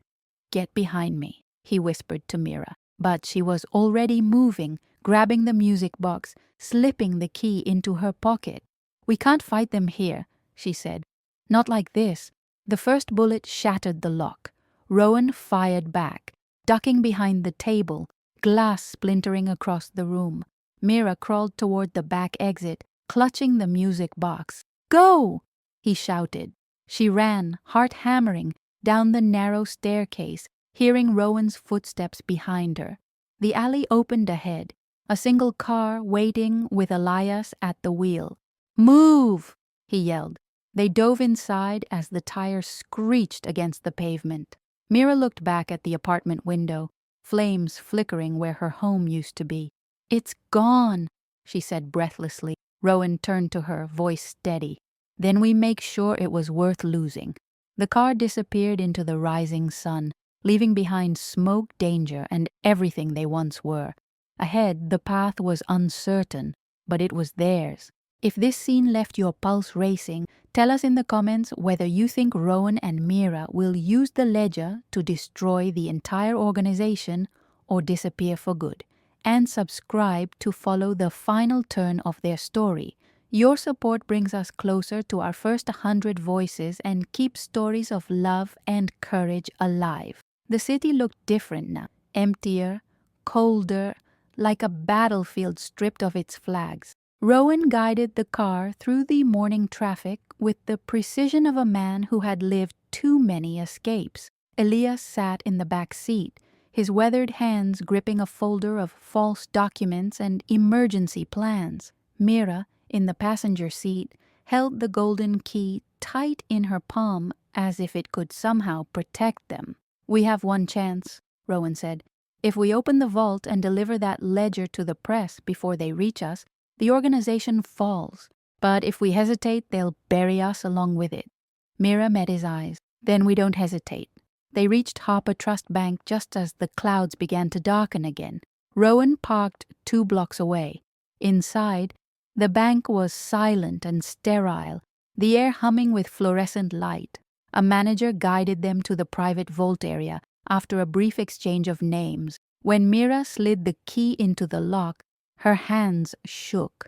"Get behind me," he whispered to Mira. But she was already moving, grabbing the music box, slipping the key into her pocket. "We can't fight them here," she said. "Not like this." The first bullet shattered the lock. Rowan fired back, ducking behind the table, glass splintering across the room. Mira crawled toward the back exit, clutching the music box. "Go!" he shouted. She ran, heart hammering, down the narrow staircase, hearing Rowan's footsteps behind her. The alley opened ahead, a single car waiting with Elias at the wheel. "Move!" he yelled. They dove inside as the tire screeched against the pavement. Mira looked back at the apartment window, flames flickering where her home used to be. "It's gone," she said breathlessly. Rowan turned to her, voice steady. "Then we make sure it was worth losing." The car disappeared into the rising sun, leaving behind smoke, danger, and everything they once were. Ahead, the path was uncertain, but it was theirs. If this scene left your pulse racing, tell us in the comments whether you think Rowan and Mira will use the ledger to destroy the entire organization or disappear for good. And subscribe to follow the final turn of their story. Your support brings us closer to our first 100 voices and keeps stories of love and courage alive. The city looked different now, emptier, colder, like a battlefield stripped of its flags. Rowan guided the car through the morning traffic with the precision of a man who had lived too many escapes. Elias sat in the back seat, his weathered hands gripping a folder of false documents and emergency plans. Mira, in the passenger seat, held the golden key tight in her palm as if it could somehow protect them. "We have one chance," Rowan said. "If we open the vault and deliver that ledger to the press before they reach us, the organization falls. But if we hesitate, they'll bury us along with it." Mira met his eyes. "Then we don't hesitate." They reached Harper Trust Bank just as the clouds began to darken again. Rowan parked 2 blocks away. Inside, the bank was silent and sterile, the air humming with fluorescent light. A manager guided them to the private vault area after a brief exchange of names. When Mira slid the key into the lock, her hands shook.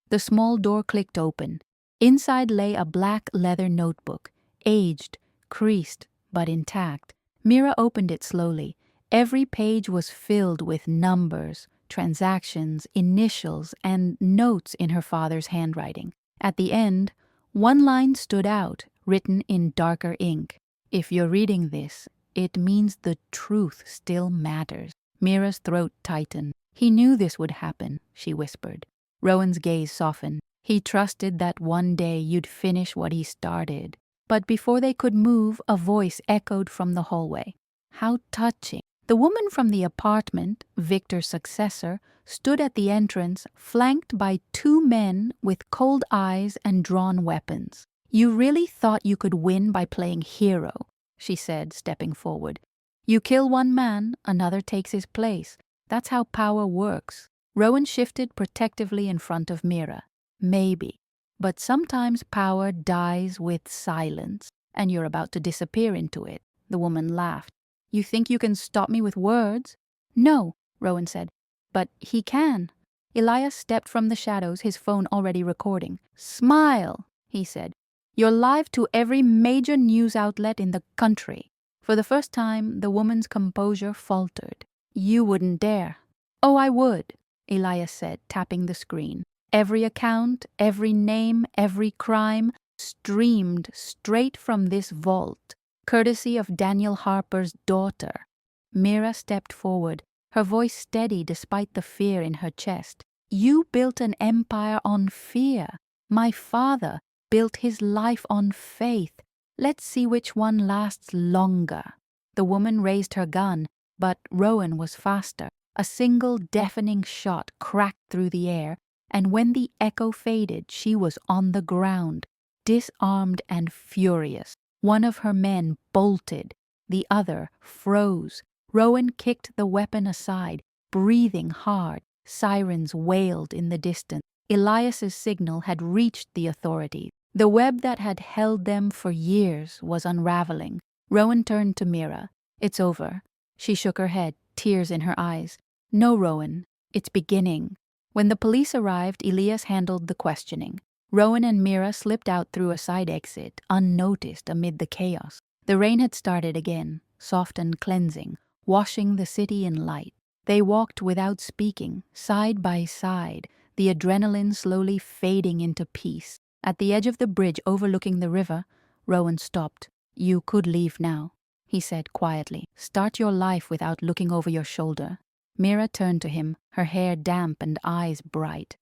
The small door clicked open. Inside lay a black leather notebook, aged, creased, but intact. Mira opened it slowly. Every page was filled with numbers, transactions, initials, and notes in her father's handwriting. At the end, one line stood out, written in darker ink. "If you're reading this, it means the truth still matters." Mira's throat tightened. "He knew this would happen," she whispered. Rowan's gaze softened. "He trusted that one day you'd finish what he started." But before they could move, a voice echoed from the hallway. How touching. The woman from the apartment, Victor's successor, stood at the entrance, flanked by 2 men with cold eyes and drawn weapons. "You really thought you could win by playing hero," she said, stepping forward. "You kill one man, another takes his place. That's how power works." Rowan shifted protectively in front of Mira. "Maybe. But sometimes power dies with silence, and you're about to disappear into it." The woman laughed. "You think you can stop me with words?" "No," Rowan said. "But he can." Elias stepped from the shadows, his phone already recording. "Smile," he said. "You're live to every major news outlet in the country." For the first time, the woman's composure faltered. "You wouldn't dare." "Oh, I would," Elias said, tapping the screen. Every account, every name, every crime streamed straight from this vault, courtesy of Daniel Harper's daughter. Mira stepped forward, her voice steady despite the fear in her chest. "You built an empire on fear. My father built his life on faith. Let's see which one lasts longer." The woman raised her gun, but Rowan was faster. A single deafening shot cracked through the air, and when the echo faded, she was on the ground, disarmed and furious. One of her men bolted, the other froze. Rowan kicked the weapon aside, breathing hard. Sirens wailed in the distance. Elias's signal had reached the authorities. The web that had held them for years was unraveling. Rowan turned to Mira. "It's over." She shook her head, tears in her eyes. "No, Rowan, it's beginning." When the police arrived, Elias handled the questioning. Rowan and Mira slipped out through a side exit, unnoticed amid the chaos. The rain had started again, soft and cleansing, washing the city in light. They walked without speaking, side by side, the adrenaline slowly fading into peace. At the edge of the bridge overlooking the river, Rowan stopped. "You could leave now," he said quietly. "Start your life without looking over your shoulder." Mira turned to him, her hair damp and eyes bright.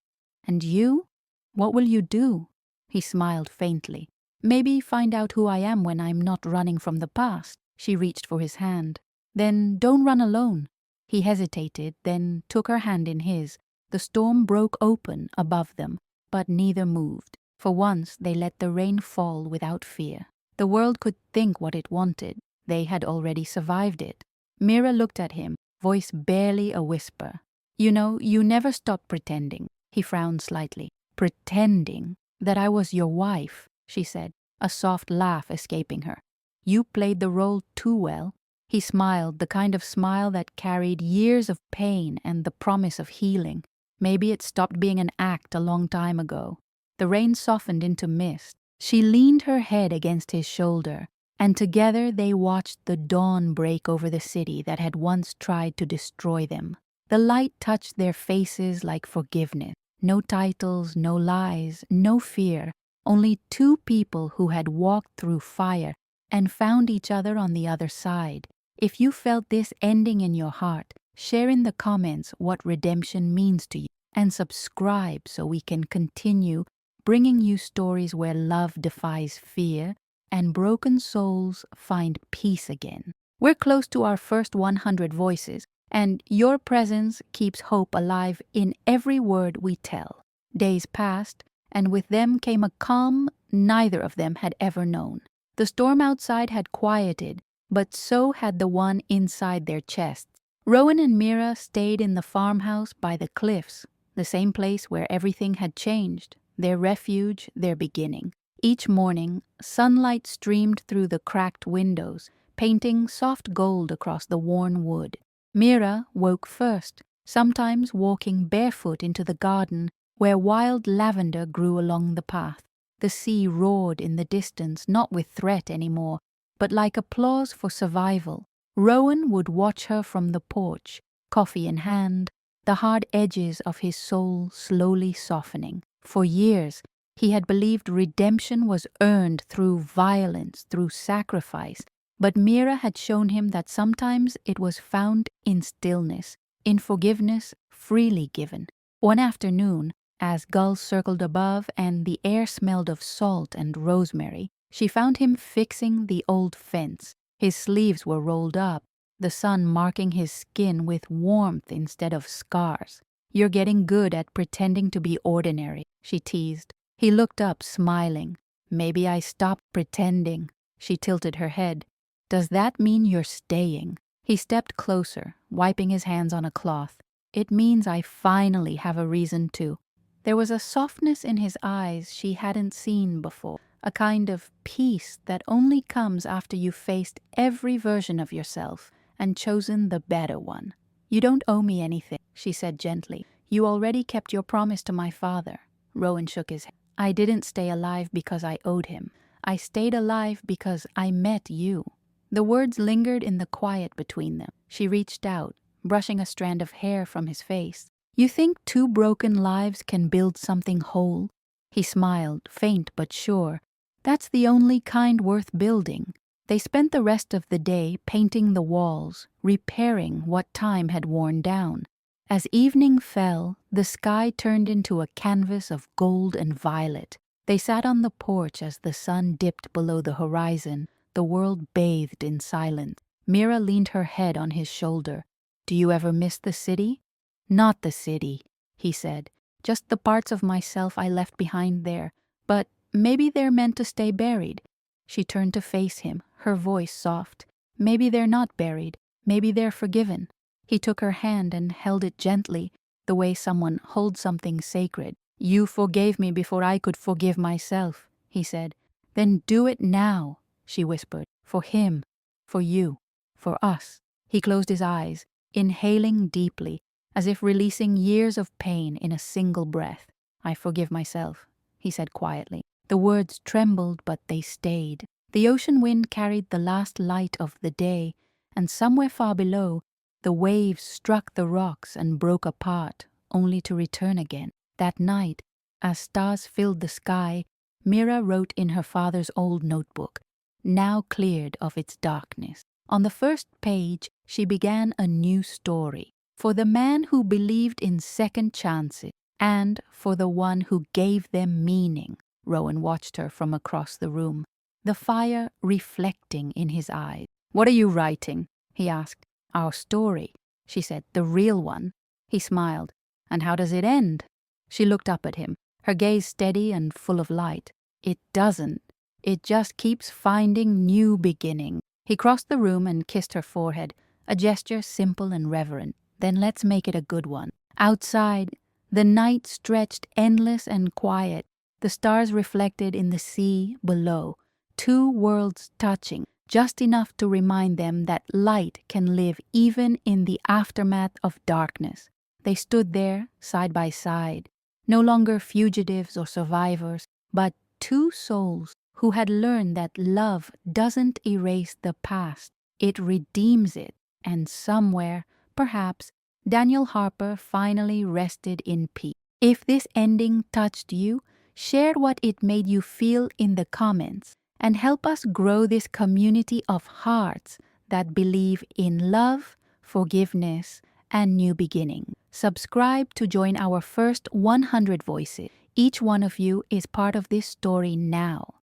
"And you? What will you do?" He smiled faintly. Maybe find out who I am when I'm not running from the past. She reached for his hand. Then don't run alone. He hesitated, then took her hand in his. The storm broke open above them, but neither moved. For once they let the rain fall without fear. The world could think what it wanted. They had already survived it. Mira looked at him, voice barely a whisper. You know, you never stopped pretending. He frowned slightly. Pretending that I was your wife, she said, a soft laugh escaping her. You played the role too well. He smiled, the kind of smile that carried years of pain and the promise of healing. Maybe it stopped being an act a long time ago. The rain softened into mist. She leaned her head against his shoulder, and together they watched the dawn break over the city that had once tried to destroy them. The light touched their faces like forgiveness. No titles, no lies, no fear. Only two people who had walked through fire and found each other on the other side. If you felt this ending in your heart, share in the comments what redemption means to you, and subscribe so we can continue bringing you stories where love defies fear and broken souls find peace again. We're close to our first 100 voices, and your presence keeps hope alive in every word we tell. Days passed, and with them came a calm neither of them had ever known. The storm outside had quieted, but so had the one inside their chests. Rowan and Mira stayed in the farmhouse by the cliffs, the same place where everything had changed, their refuge, their beginning. Each morning, sunlight streamed through the cracked windows, painting soft gold across the worn wood. Mira woke first, sometimes walking barefoot into the garden where wild lavender grew along the path. The sea roared in the distance, not with threat anymore, but like applause for survival. Rowan would watch her from the porch, coffee in hand, the hard edges of his soul slowly softening. For years, he had believed redemption was earned through violence, through sacrifice, but Mira had shown him that sometimes it was found in stillness, in forgiveness freely given. One afternoon, as gulls circled above and the air smelled of salt and rosemary, she found him fixing the old fence. His sleeves were rolled up, the sun marking his skin with warmth instead of scars. You're getting good at pretending to be ordinary, she teased. He looked up, smiling. Maybe I stopped pretending. She tilted her head. Does that mean you're staying? He stepped closer, wiping his hands on a cloth. It means I finally have a reason to. There was a softness in his eyes she hadn't seen before, a kind of peace that only comes after you've faced every version of yourself and chosen the better one. You don't owe me anything, she said gently. You already kept your promise to my father. Rowan shook his head. I didn't stay alive because I owed him. I stayed alive because I met you. The words lingered in the quiet between them. She reached out, brushing a strand of hair from his face. You think two broken lives can build something whole? He smiled, faint but sure. That's the only kind worth building. They spent the rest of the day painting the walls, repairing what time had worn down. As evening fell, the sky turned into a canvas of gold and violet. They sat on the porch as the sun dipped below the horizon, the world bathed in silence. Mira leaned her head on his shoulder. Do you ever miss the city? Not the city, he said. Just the parts of myself I left behind there. But maybe they're meant to stay buried. She turned to face him, her voice soft. Maybe they're not buried. Maybe they're forgiven. He took her hand and held it gently, the way someone holds something sacred. You forgave me before I could forgive myself, he said. Then do it now, she whispered. For him, for you, for us. He closed his eyes, inhaling deeply, as if releasing years of pain in a single breath. I forgive myself, he said quietly. The words trembled, but they stayed. The ocean wind carried the last light of the day, and somewhere far below, the waves struck the rocks and broke apart, only to return again. That night, as stars filled the sky, Mira wrote in her father's old notebook, now cleared of its darkness. On the first page, she began a new story, for the man who believed in second chances, and for the one who gave them meaning. Rowan watched her from across the room, the fire reflecting in his eyes. "What are you writing?" he asked. "Our story," she said, "the real one." He smiled. "And how does it end?" She looked up at him, her gaze steady and full of light. "It doesn't. It just keeps finding new beginnings." He crossed the room and kissed her forehead, a gesture simple and reverent. "Then let's make it a good one." Outside, the night stretched endless and quiet, the stars reflected in the sea below, two worlds touching, just enough to remind them that light can live even in the aftermath of darkness. They stood there, side by side, no longer fugitives or survivors, but two souls who had learned that love doesn't erase the past, it redeems it, and somewhere, perhaps, Daniel Harper finally rested in peace. If this ending touched you, share what it made you feel in the comments and help us grow this community of hearts that believe in love, forgiveness, and new beginnings. Subscribe to join our first 100 voices. Each one of you is part of this story now.